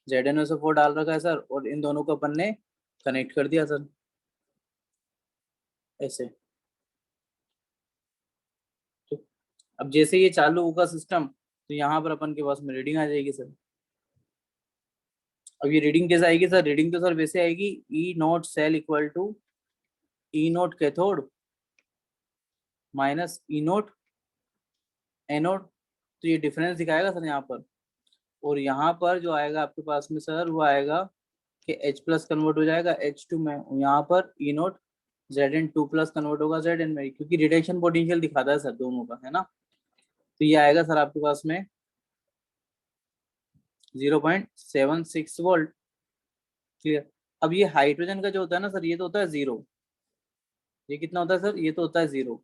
A: ZnSO4 डाल रखा है सर, और इन दोनों को अपन ने कनेक्ट कर दिया सर ऐसे। अब जैसे ये चालू होगा सिस्टम, तो यहाँ पर अपन के पास में रीडिंग आ जाएगी सर। अब ये रीडिंग कैसे आएगी सर, रीडिंग तो सर वैसे आएगी E0 cell equal to E0 cathode minus E0 anode, तो ये डिफरेंस दिखाएगा सर यहाँ पर। और यहाँ पर जो आएगा आपके पास में सर, वो आएगा कि H+ कन्वर्ट हो जाएगा H2 में, यहाँ पर E0 Zn2+ कन्वर्ट होगा Zn में, क्योंकि रिडक्शन पोटेंशियल दिखाता है सर दोनों का, है ना। तो ये आएगा सर आपके पास में 0.76 वोल्ट, क्लियर। अब ये हाइड्रोजन का जो होता है ना सर, ये तो होता है 0, ये कितना होता है सर, ये तो होता है 0,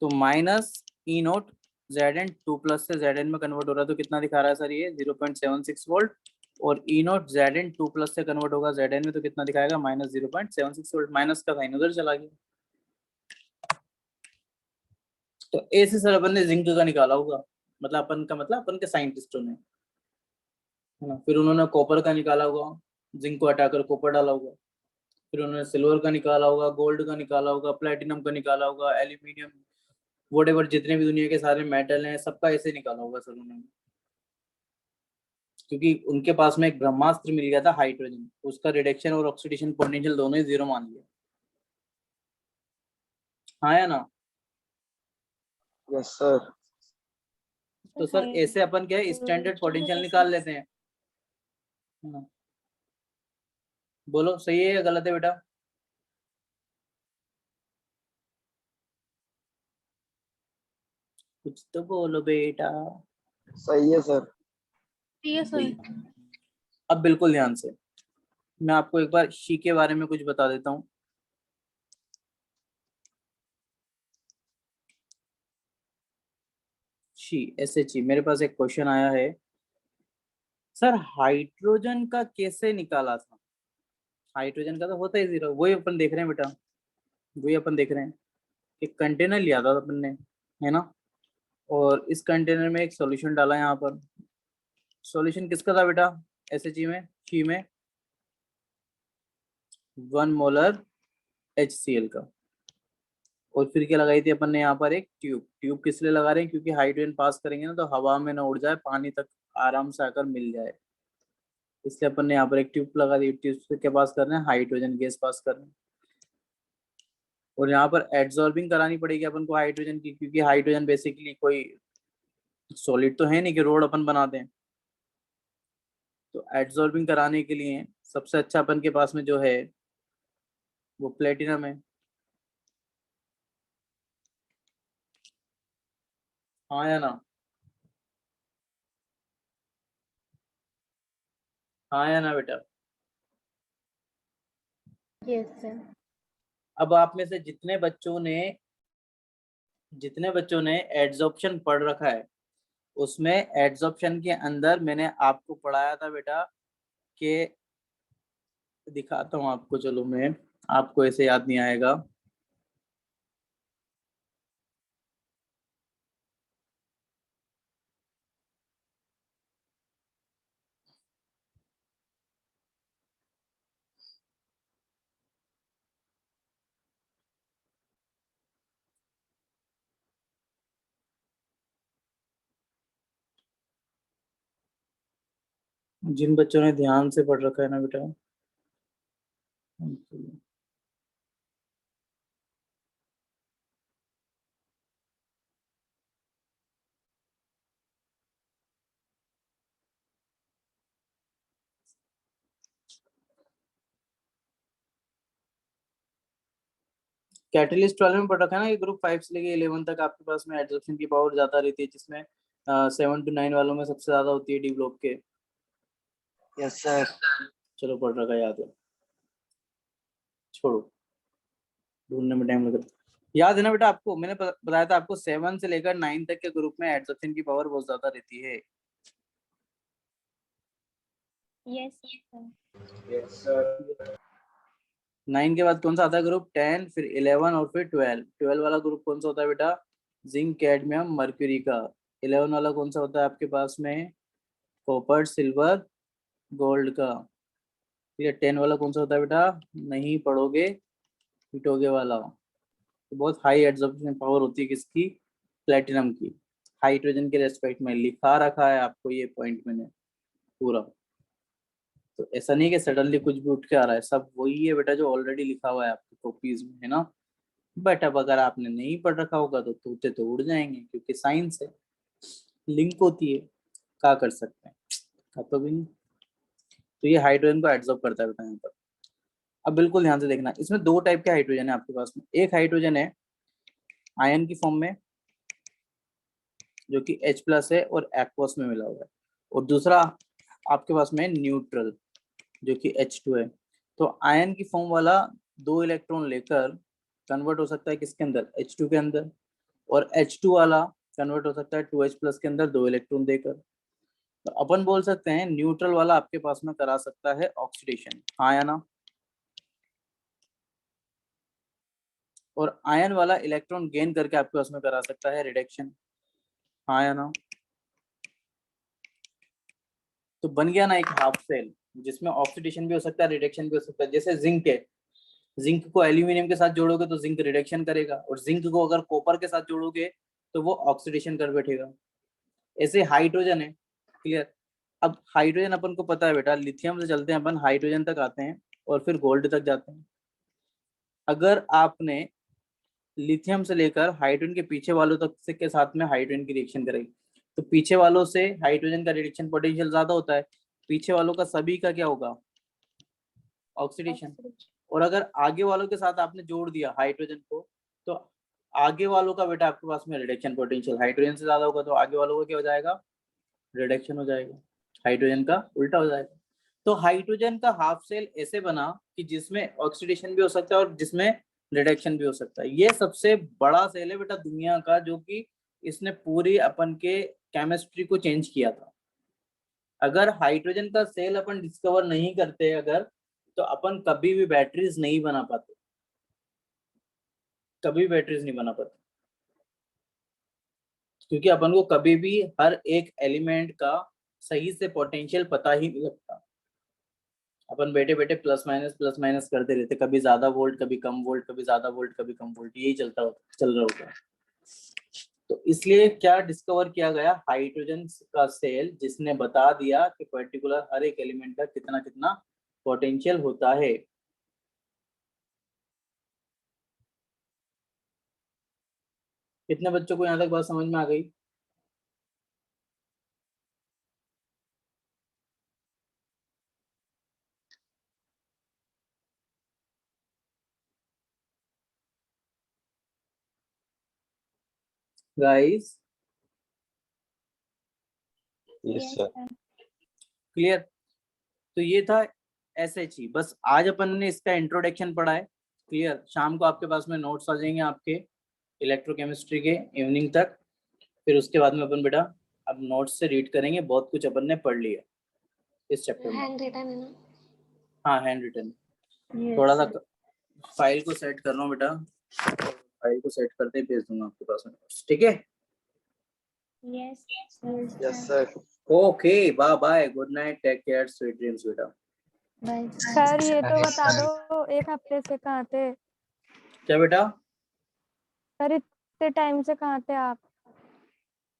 A: तो माइनस E0 Zn2+ से Zn में कन्वर्ट हो रहा है, तो कितना दिखा रहा है सर, ये 0.76 वोल्ट, और E0 Zn2+ से कन्वर्ट होगा Zn में, तो कितना दिखाएगा, -0.76 वोल्ट, माइनस का साइन उधर चला गया। तो ऐसे सर अपन ने जिंक का निकाला होगा, मतलब अपन के साइंटिस्टों ने, है ना। फिर उन्होंने कॉपर का निकाला होगा, जिंक को हटाकर कॉपर डाला होगा, फिर उन्होंने सिल्वर का निकाला होगा, गोल्ड का निकाला होगा, प्लेटिनम का निकाला होगा, एल्यूमिनियम, वोटेवर जितने भी दुनिया के सारे मेटल हैं सबका ऐसे निकाला होगा सर उन्होंने, क्योंकि उनके पास में एक ब्रह्मास्त्र मिल गया था हाइड्रोजन, उसका रिडक्शन और ऑक्सीडेशन पोटेंशियल दोनों ही 0 मान लिया। हाँ या ना?
C: Yes sir.
A: तो सर ऐसे अपन क्या है स्टैंडर्ड पोटेंशियल निकाल लेते हैं। बोलो सही है या गलत है बेटा? कुछ तो बोलो बेटा।
C: सही है सर।
F: ठीक है सर।
A: अब बिल्कुल ध्यान से मैं आपको एक बार शी के बारे में कुछ बता देता हूँ। शी SHE, मेरे पास एक क्वेश्चन आया है सर, हाइड्रोजन का कैसे निकाला था? हाइड्रोजन का तो होता ही 0, वही अपन देख रहे हैं बेटा, वही अपन देख रहे हैं कि कंटेनर लिया था अपन ने, है ना, और इस कंटेनर में एक सॉल्यूशन डाला यहाँ पर। सॉल्यूशन किसका था बेटा SHE में, शी में? 1 मोलर HCl का। और फिर क्या लगाई थी अपन ने यहाँ पर एक ट्यूब। ट्यूब किस लिए लगा रहे हैं? क्योंकि हाइड्रोजन पास करेंगे ना तो हवा में ना उड़ जाए, पानी तक आराम से आकर मिल जाए, इसलिए अपन ने यहाँ पर एक ट्यूब लगा दी। ट्यूब से क्या पास कर रहे हैं? हाइड्रोजन गैस पास कर रहे हैं। और यहाँ पर एड्सॉर्बिंग करानी पड़ेगी अपन को हाइड्रोजन की, क्योंकि हाइड्रोजन बेसिकली कोई सॉलिड तो है नहीं कि रोड अपन बनाते हैं। तो एड्सॉर्बिंग कराने के लिए सबसे अच्छा अपन के पास में जो है वो प्लेटिनम है। हाँ या ना? हाँ या ना बेटा?
B: Yes sir.
A: अब आप में से जितने बच्चों ने एड्सॉर्प्शन पढ़ रखा है, उसमें एड्सॉर्प्शन के अंदर मैंने आपको पढ़ाया था बेटा कि, दिखाता हूँ आपको, चलो मैं, आपको ऐसे याद नहीं आएगा। जिन बच्चों ने ध्यान से पढ़ रखा है ना बेटा, कैटलिस्ट वाले में पढ़ रखा है ना, ये ग्रुप 5 से लेके 11 तक आपके पास में एड्सॉर्प्शन की पावर ज्यादा रहती है, जिसमें 7 to 9 वालों में सबसे ज्यादा होती है डी ब्लॉक के।
C: Yes sir.
A: चलो पढ़ रखा है, याद है, छोड़ो, ढूंढने में टाइम लगता है। याद है ना बेटा आपको, मैंने बताया था आपको 7 से लेकर 9 तक के ग्रुप में एड्सॉर्प्शन की पावर बहुत ज्यादा रहती है।
B: Yes sir.
D: Yes sir.
A: 9 के बाद कौन सा आता है ग्रुप? 10, फिर 11 और फिर 12। 12 वाला ग्रुप कौन सा होता है बेटा? जिंक, कैडमियम, मर्क्यूरी का। 11 वाला कौन सा होता है आपके पास में? कॉपर, सिल्वर, गोल्ड का। ठीक है, 10 वाला कौन सा होता है बेटा? नहीं पढ़ोगे पिटोगे वाला। तो बहुत हाई एब्जॉर्प्शन पावर होती है किसकी? प्लेटिनम की। हाइड्रोजन के रेस्पेक्ट में लिखा रखा है आपको ये पॉइंट मैंने पूरा। तो ऐसा नहीं कि सडनली कुछ भी उठ के आ रहा है, सब वही है बेटा जो ऑलरेडी लिखा हुआ है आपकी कॉपीज में, है ना। बट अब अगर आपने नहीं पढ़ रखा होगा तो तोते तो उड़ जाएंगे, क्योंकि साइंस है, लिंक होती है, क्या कर सकते हैं, तो भी नहीं। तो ये हाइड्रोजन को एब्जॉर्ब करता है बेटा यहाँ पर। अब बिल्कुल ध्यान से देखना, इसमें 2 टाइप के हाइड्रोजन है आपके पास में। एक हाइड्रोजन है आयन की फॉर्म में जो कि H+ है और एक्वस में मिला हुआ है, और दूसरा आपके पास में न्यूट्रल जो कि H2 है। तो आयन की फॉर्म वाला 2 इलेक्ट्रॉन लेकर कन्वर्ट हो सकता है किसके अंदर? H2 के अंदर। और H2 वाला कन्वर्ट हो सकता है 2H+ के अंदर 2 इलेक्ट्रॉन देकर। तो अपन बोल सकते हैं न्यूट्रल वाला आपके पास में करा सकता है ऑक्सीडेशन, हाँ या ना। और आयन वाला इलेक्ट्रॉन गेन करके आपके पास में करा सकता है रिडक्शन, हाँ या ना। तो बन गया ना एक हाफ सेल जिसमें ऑक्सीडेशन भी हो सकता है, रिडक्शन भी हो सकता है। जैसे जिंक है, जिंक को एल्यूमिनियम के साथ जोड़ोगे तो जिंक रिडक्शन करेगा, और जिंक को अगर कॉपर के साथ जोड़ोगे तो वो ऑक्सीडेशन कर बैठेगा। ऐसे हाइड्रोजन है, क्लियर। अब हाइड्रोजन अपन को पता है बेटा, लिथियम से चलते हैं अपन, हाइड्रोजन तक आते हैं और फिर गोल्ड तक जाते हैं। अगर आपने लिथियम से लेकर हाइड्रोजन के पीछे वालों तक से के साथ में हाइड्रोजन की रिएक्शन करेगी तो पीछे वालों से हाइड्रोजन का रिडक्शन पोटेंशियल ज्यादा होता है, पीछे वालों का सभी का क्या होगा, ऑक्सीडेशन। और अगर आगे वालों के साथ आपने जोड़ दिया हाइड्रोजन को तो आगे वालों का बेटा आपके पास में रिडक्शन पोटेंशियल हाइड्रोजन से ज्यादा होगा, तो आगे वालों का क्या हो जाएगा, रिडक्शन हो जाएगा, हाइड्रोजन का उल्टा हो जाएगा। तो हाइड्रोजन का हाफ सेल ऐसे बना कि जिसमें ऑक्सीडेशन भी हो सकता है और जिसमें रिडक्शन भी हो सकता है। ये सबसे बड़ा सेल है बेटा दुनिया का, जो कि इसने पूरी अपन के केमिस्ट्री को चेंज किया था। अगर हाइड्रोजन का सेल अपन डिस्कवर नहीं करते अगर, तो अपन कभी भी बैटरीज नहीं बना पाते, कभी बैटरीज नहीं बना पाते, क्योंकि अपन को कभी भी हर एक एलिमेंट का सही से पोटेंशियल पता ही नहीं लगता। अपन बैठे बैठे प्लस माइनस करते रहते, कभी ज्यादा वोल्ट कभी कम वोल्ट, कभी ज्यादा वोल्ट कभी कम वोल्ट, यही चल रहा होता है। तो इसलिए क्या डिस्कवर किया गया, हाइड्रोजन का सेल, जिसने बता दिया कि पर्टिकुलर हर एक एलिमेंट का कितना कितना पोटेंशियल होता है। कितने बच्चों को यहाँ तक बात समझ में आ गई? Guys
B: yes sir.
A: क्लियर? तो ये था SHE। बस आज अपन ने इसका इंट्रोडक्शन पढ़ा है, क्लियर। शाम को आपके पास में नोट्स आ जाएंगे आपके इलेक्ट्रोकेमिस्ट्री के इवनिंग तक, फिर उसके बाद में अपन बेटा अब नोट्स से रीड करेंगे। बहुत कुछ अपन ने पढ़ लिया इस चैप्टर में।
E: हैंड रिटन है ना?
A: हाँ हैंड रिटन।
B: Yes,
A: थोड़ा सा
B: sir.
A: फाइल को सेट कर लो बेटा, फाइल को सेट करते ही भेज दूंगा आपके पास में, ठीक है?
B: Yes, sir.
C: Yes sir.
A: Okay bye bye, good night, take care, sweet dreams बेटा।
B: Bye. सर ये तो बता दो एक हफ्ते से कहाँ थे?
A: क्या बेटा?
B: सर इतने टाइम से कहाँ थे आप?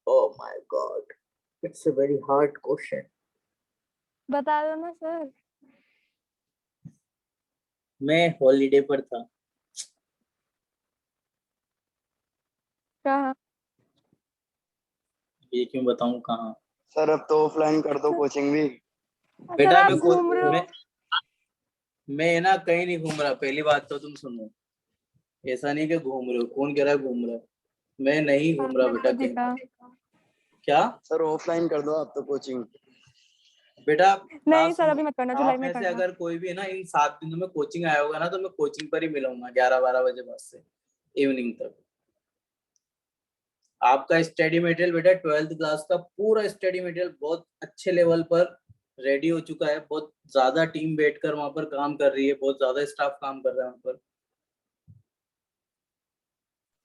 A: Oh my God, it's a very hard question.
B: बता दो ना सर।
A: मैं हॉलीडे पर था।
B: कहाँ?
A: ये क्यों बताऊं कहाँ?
C: सर अब तो ऑफलाइन कर दो कोचिंग भी।
B: सर
A: बेटा
B: आप घूम रहे हो?
A: मैं ना कहीं नहीं घूम रहा, पहली बात तो तुम सुनो। ऐसा नहीं कि घूम रहे हो, कौन कह रहा है घूम रहा है? मैं नहीं घूम रहा बेटा कहीं। क्या
C: सर ऑफलाइन कर दो आप तो कोचिंग।
A: बेटा?
B: नहीं सर अभी मत करना, जुलाई
A: आप
B: में
A: में से
B: करना।
A: अगर कोई भी ना इन 7 दिनों में कोचिंग आया होगा ना, तो मैं कोचिंग पर ही मिलूंगा 11-12 बजे बाद से इवनिंग तक। आपका स्टडी मटेरियल बेटा 12th क्लास का पूरा स्टडी मटेरियल बहुत अच्छे लेवल पर रेडी हो चुका है। बहुत ज्यादा टीम बैठकर वहां पर काम कर रही है, बहुत ज्यादा स्टाफ काम कर रहा है वहां पर।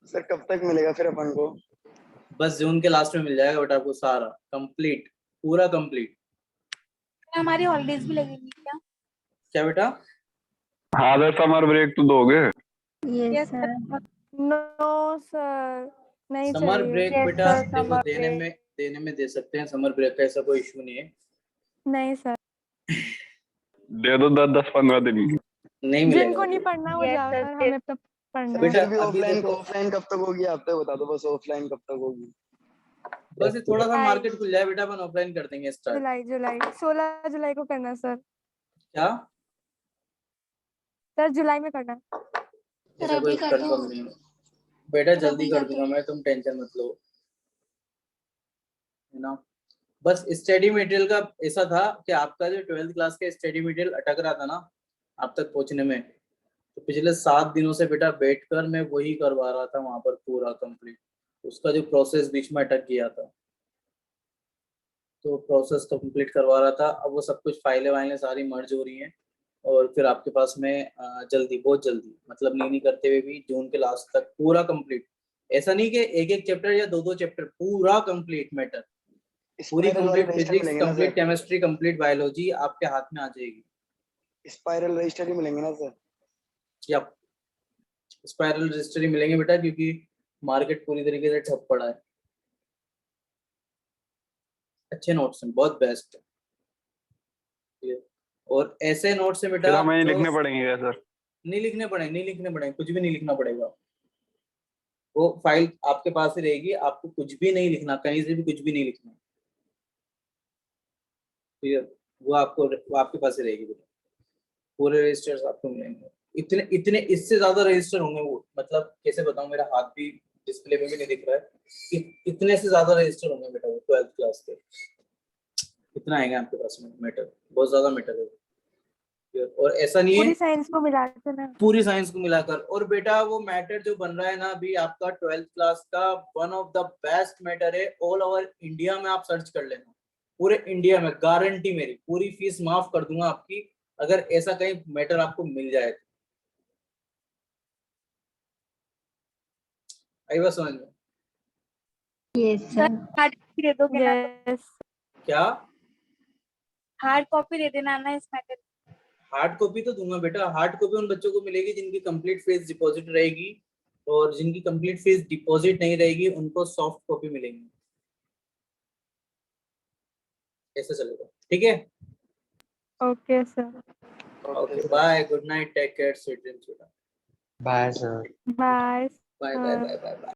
C: सर कब तक मिलेगा फिर अपन को?
A: बस जून के लास्ट में मिल जाएगा बेटा आपको सारा कंप्लीट, पूरा कंप्लीट।
F: हमारी हॉलीडेज भी लगेंगी क्या?
A: क्या बेटा?
H: हाँ सर समर ब्रेक तो दोगे?
B: Yes, sir. No सर नहीं
A: समर
B: चाहिए।
A: ब्रेक
B: Yes,
A: बेटा
B: sir,
A: देखो
B: summer
A: देने
B: break.
A: में दे सकते हैं, समर ब्रेक का ऐसा कोई इशू नहीं है।
B: नहीं सर।
H: दे दो 10-15 दिन।
A: नहीं मिलेगा
B: जिनको नहीं पढ़ना वो जाओ सर, हमें तो पढ़ना है।
A: बेटा
C: फिर भी
A: अभी
C: ऑफलाइन
A: देखो,
C: ऑफलाइन कब तक होगी आप तो बता दो बस, ऑफलाइन कब तक होगी?
A: बस ये थोड़ा सा मार्केट खुल जाए बेटा, अपन ऑफलाइन कर देंगे स्टार्ट।
B: जुलाई 16 जुलाई को करना सर।
A: क्या?
B: सर जुलाई में करना।
A: ऐसा कोई
E: अभी कर दो।
A: कंफर्म नहीं है बेटा, जल्दी
E: अभी
A: कर
E: कर दो।
A: दूंगा मैं, तुम टेंशन मत लो, है ना। बस स्टडी मटेरियल का ऐसा था कि आपका जो 12th क्लास का स्टडी मटेरियल अटक रहा था ना आप तक पहुंचने में, तो पिछले 7 दिनों से बेटा बैठकर मैं वही करवा रहा था वहां पर पूरा कंप्लीट। उसका जो प्रोसेस बीच में अटक गया था, तो प्रोसेस कंप्लीट करवा रहा था। अब वो सब कुछ फाइलें वाइलें सारी मर्ज हो रही हैं और फिर आपके पास में जल्दी, बहुत जल्दी, मतलब नहीं करते हुए भी जून के लास्ट तक पूरा कंप्लीट। ऐसा नहीं कि एक एक चैप्टर या दो चैप्टर, पूरा कंप्लीट मैटर, पूरी
C: स्पाइरल वाले
A: कंप्लीट
C: रजिस्टर
A: फिजिक्स,
C: मिलेंगे ना
A: complete
C: sir?
A: Chemistry, complete biology आपके हाथ में आ जाएगी।
C: स्पाइरल रजिस्टर ही मिलेंगे ना सर?
A: या स्पाइरल रजिस्टर ही मिलेंगे बेटा, क्योंकि मार्केट पूरी तरीके से ठप पड़ा है। अच्छे नोट्स हैं, बहुत बेस्ट है। और ऐसे नोट्स हैं
H: फिर
A: बेटा
H: हमें
A: जो
H: लिखने पड़ेंगे क्या सर?
A: नहीं लिखने पड़ेंगे, कुछ भी नहीं लिखना पड़ेगा। वो फाइल आपके पास ही रहेगी, आपको कुछ भी नहीं लिखना, कहीं से भी कुछ भी नहीं लिखना। ठीक है, वो आपके पास ही रहेगी बेटा। पूरे रजिस्टर्स आपको मिलेंगे, इतने इतने इससे ज्यादा रजिस्टर होंगे वो, मतलब कैसे बताऊं, मेरा हाथ भी डिस्प्ले में भी नहीं दिख रहा है, इतने से ज्यादा रजिस्टर होंगे बेटा वो 12th क्लास के। इतना आएगा आपके पास में मैटर, बहुत ज्यादा मैटर है। और ऐसा नहीं है
B: पूरी साइंस को मिला के ना।
A: पूरी साइंस को मिलाकर। और बेटा वो मैटर जो बन रहा है ना अभी आपका 12th क्लास का, one of the best matter है ऑल ओवर इंडिया में। आप सर्च कर लेना, पूरे इंडिया में, गारंटी मेरी, पूरी फीस माफ कर दूंगा आपकी अगर ऐसा कहीं मैटर आपको मिल जाए तो। आई बात समझ में?
F: सर हार्ड कॉपी दे दोगे ना?
B: यस
A: क्या
F: हार्ड कॉपी दे देना ना इस मैटर।
A: हार्ड कॉपी तो दूंगा बेटा, हार्ड कॉपी उन बच्चों को मिलेगी जिनकी कंप्लीट फीस डिपॉजिट रहेगी, और जिनकी कंप्लीट फीस डिपॉजिट नहीं रहेगी उनको सॉफ्ट कॉपी मिलेंगी। ऐसे चलेगा, ठीक है?
B: Okay sir.
A: Okay, bye, good night, take care, sweet dreams बेटा।
I: Bye sir.
B: Bye
A: bye bye bye bye bye.